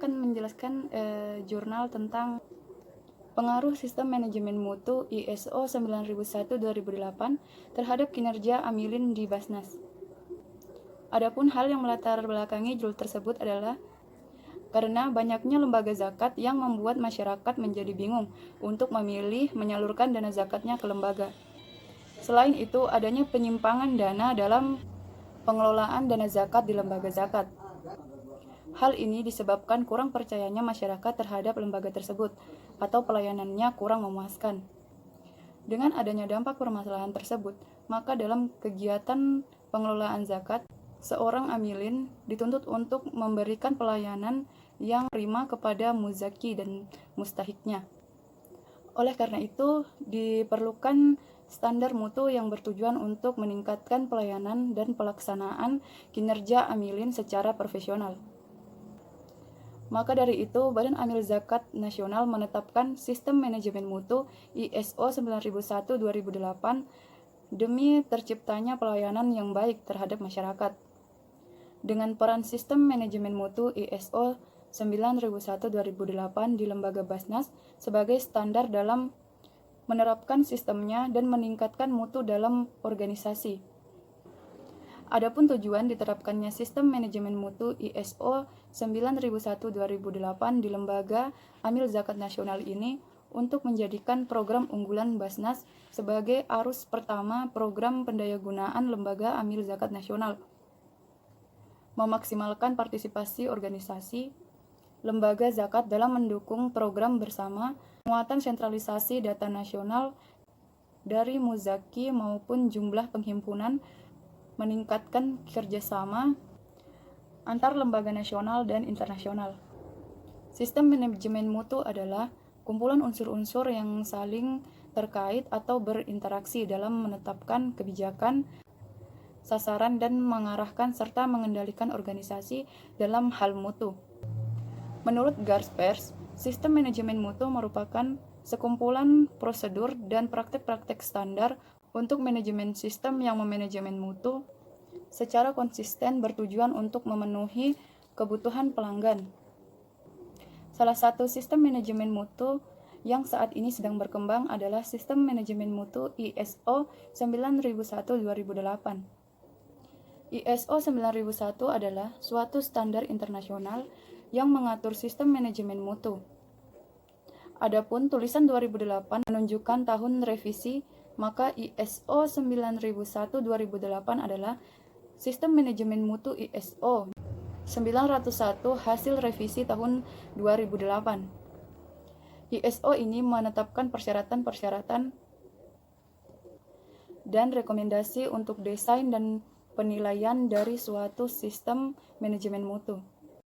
akan menjelaskan jurnal tentang pengaruh sistem manajemen mutu ISO 9001-2008 terhadap kinerja amilin di Basnas. Adapun hal yang melatar belakangi judul tersebut adalah karena banyaknya lembaga zakat yang membuat masyarakat menjadi bingung untuk memilih menyalurkan dana zakatnya ke lembaga. Selain itu, adanya penyimpangan dana dalam pengelolaan dana zakat di lembaga zakat. Hal ini disebabkan kurang percayanya masyarakat terhadap lembaga tersebut atau pelayanannya kurang memuaskan. Dengan adanya dampak permasalahan tersebut, maka dalam kegiatan pengelolaan zakat, seorang amilin dituntut untuk memberikan pelayanan yang prima kepada muzaki dan mustahiknya. Oleh karena itu, diperlukan standar mutu yang bertujuan untuk meningkatkan pelayanan dan pelaksanaan kinerja amilin secara profesional. Maka dari itu, Badan Amil Zakat Nasional menetapkan Sistem Manajemen Mutu ISO 9001-2008 demi terciptanya pelayanan yang baik terhadap masyarakat. Dengan peran Sistem Manajemen Mutu ISO 9001-2008 di Lembaga Basnas sebagai standar dalam menerapkan sistemnya dan meningkatkan mutu dalam organisasi. Adapun tujuan diterapkannya sistem manajemen mutu ISO 9001-2008 di Lembaga Amil Zakat Nasional ini untuk menjadikan program unggulan Basnas sebagai arus pertama program pendayagunaan Lembaga Amil Zakat Nasional, memaksimalkan partisipasi organisasi lembaga zakat dalam mendukung program bersama, penguatan sentralisasi data nasional dari muzaki maupun jumlah penghimpunan, meningkatkan kerjasama antar lembaga nasional dan internasional. Sistem manajemen mutu adalah kumpulan unsur-unsur yang saling terkait atau berinteraksi dalam menetapkan kebijakan, sasaran, dan mengarahkan serta mengendalikan organisasi dalam hal mutu. Menurut Garspers, sistem manajemen mutu merupakan sekumpulan prosedur dan praktek-praktek standar untuk manajemen sistem yang memanajemen mutu secara konsisten bertujuan untuk memenuhi kebutuhan pelanggan. Salah satu sistem manajemen mutu yang saat ini sedang berkembang adalah sistem manajemen mutu ISO 9001-2008. ISO 9001 adalah suatu standar internasional yang mengatur sistem manajemen mutu. Adapun tulisan 2008 menunjukkan tahun revisi, maka ISO 9001-2008 adalah sistem manajemen mutu ISO 901 hasil revisi tahun 2008. ISO ini menetapkan persyaratan-persyaratan dan rekomendasi untuk desain dan penilaian dari suatu sistem manajemen mutu.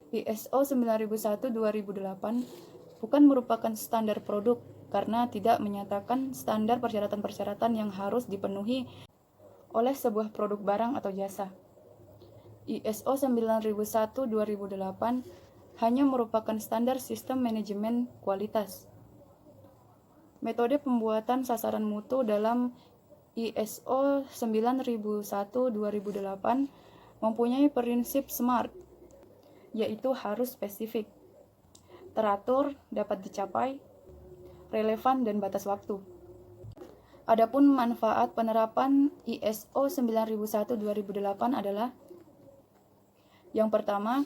ISO 9001-2008 bukan merupakan standar produk karena tidak menyatakan standar persyaratan-persyaratan yang harus dipenuhi oleh sebuah produk barang atau jasa. ISO 9001-2008 hanya merupakan standar sistem manajemen kualitas. Metode pembuatan sasaran mutu dalam ISO 9001-2008 mempunyai prinsip SMART, yaitu harus spesifik, teratur, dapat dicapai, relevan, dan batas waktu. Adapun manfaat penerapan ISO 9001-2008 adalah: yang pertama,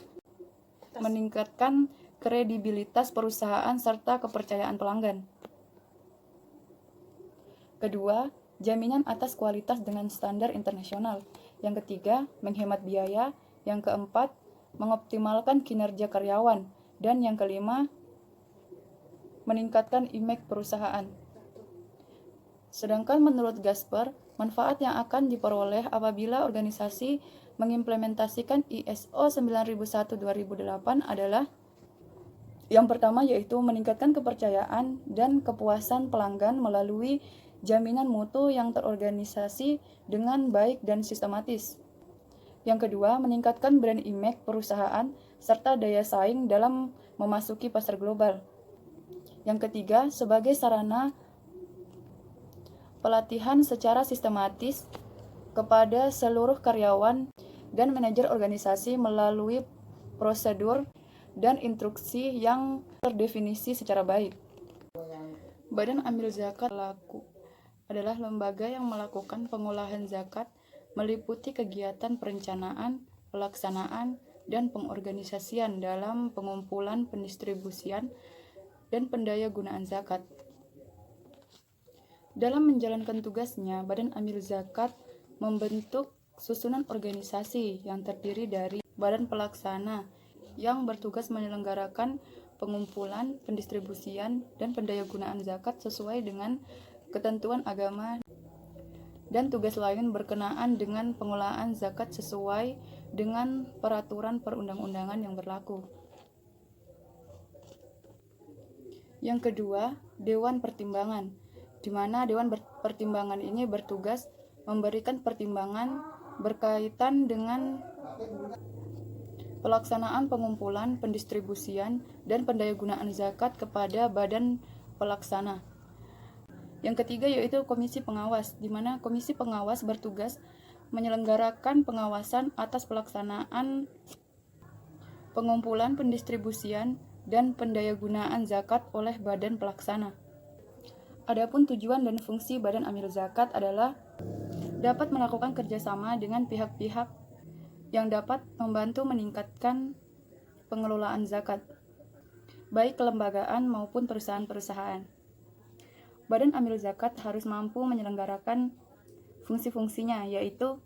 meningkatkan kredibilitas perusahaan serta kepercayaan pelanggan. Kedua, jaminan atas kualitas dengan standar internasional. Yang ketiga, menghemat biaya. Yang keempat, mengoptimalkan kinerja karyawan. Dan yang kelima, meningkatkan image perusahaan. Sedangkan menurut Gasper, manfaat yang akan diperoleh apabila organisasi mengimplementasikan ISO 9001-2008 adalah: yang pertama yaitu meningkatkan kepercayaan dan kepuasan pelanggan melalui jaminan mutu yang terorganisasi dengan baik dan sistematis. Yang kedua, meningkatkan brand image perusahaan serta daya saing dalam memasuki pasar global. Yang ketiga, sebagai sarana pelatihan secara sistematis kepada seluruh karyawan dan manajer organisasi melalui prosedur dan instruksi yang terdefinisi secara baik. Badan Amil Zakat adalah lembaga yang melakukan pengolahan zakat, meliputi kegiatan perencanaan, pelaksanaan, dan pengorganisasian dalam pengumpulan, pendistribusian, dan pendayagunaan zakat. Dalam menjalankan tugasnya, Badan Amil Zakat membentuk susunan organisasi yang terdiri dari badan pelaksana yang bertugas menyelenggarakan pengumpulan, pendistribusian, dan pendayagunaan zakat sesuai dengan ketentuan agama dan tugas lain berkenaan dengan pengelolaan zakat sesuai dengan peraturan perundang-undangan yang berlaku. Yang kedua, Dewan Pertimbangan, di mana Dewan Pertimbangan ini bertugas memberikan pertimbangan berkaitan dengan pelaksanaan pengumpulan, pendistribusian, dan pendayagunaan zakat kepada badan pelaksana. Yang ketiga yaitu Komisi Pengawas, di mana Komisi Pengawas bertugas menyelenggarakan pengawasan atas pelaksanaan pengumpulan, pendistribusian, dan pendayagunaan zakat oleh badan pelaksana. Adapun tujuan dan fungsi Badan Amil Zakat adalah dapat melakukan kerjasama dengan pihak-pihak yang dapat membantu meningkatkan pengelolaan zakat, baik kelembagaan maupun perusahaan-perusahaan. Badan Amil Zakat harus mampu menyelenggarakan fungsi-fungsinya, yaitu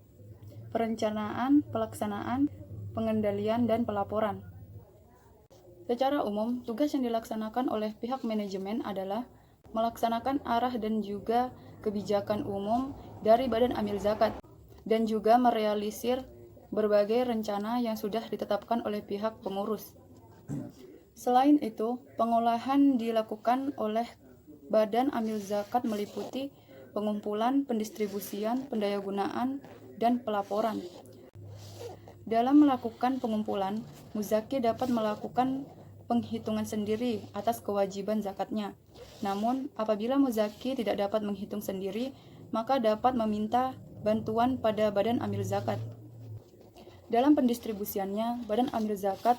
perencanaan, pelaksanaan, pengendalian, dan pelaporan. Secara umum, tugas yang dilaksanakan oleh pihak manajemen adalah melaksanakan arah dan juga kebijakan umum dari Badan Amil Zakat, dan juga merealisir berbagai rencana yang sudah ditetapkan oleh pihak pengurus. Selain itu, pengolahan dilakukan oleh Badan Amil Zakat meliputi pengumpulan, pendistribusian, pendayagunaan, dan pelaporan. Dalam melakukan pengumpulan, muzaki dapat melakukan penghitungan sendiri atas kewajiban zakatnya. Namun, apabila muzaki tidak dapat menghitung sendiri, maka dapat meminta bantuan pada Badan Amil Zakat. Dalam pendistribusiannya, Badan Amil Zakat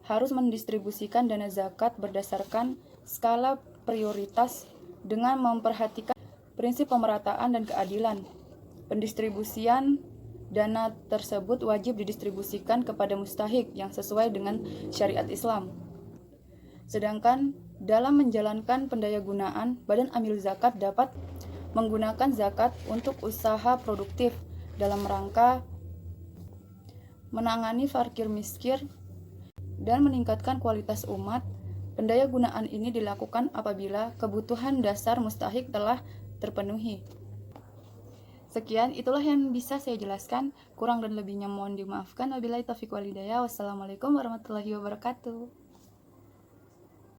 harus mendistribusikan dana zakat berdasarkan skala prioritas dengan memperhatikan prinsip pemerataan dan keadilan. Pendistribusian dana tersebut wajib didistribusikan kepada mustahik yang sesuai dengan syariat Islam. Sedangkan dalam menjalankan pendayagunaan, Badan Amil Zakat dapat menggunakan zakat untuk usaha produktif dalam rangka menangani fakir miskin dan meningkatkan kualitas umat. Pendayagunaan ini dilakukan apabila kebutuhan dasar mustahik telah terpenuhi. Sekian, itulah yang bisa saya jelaskan. Kurang dan lebihnya mohon dimaafkan. Wabillahi taufiq wal hidayah. Wassalamualaikum warahmatullahi wabarakatuh.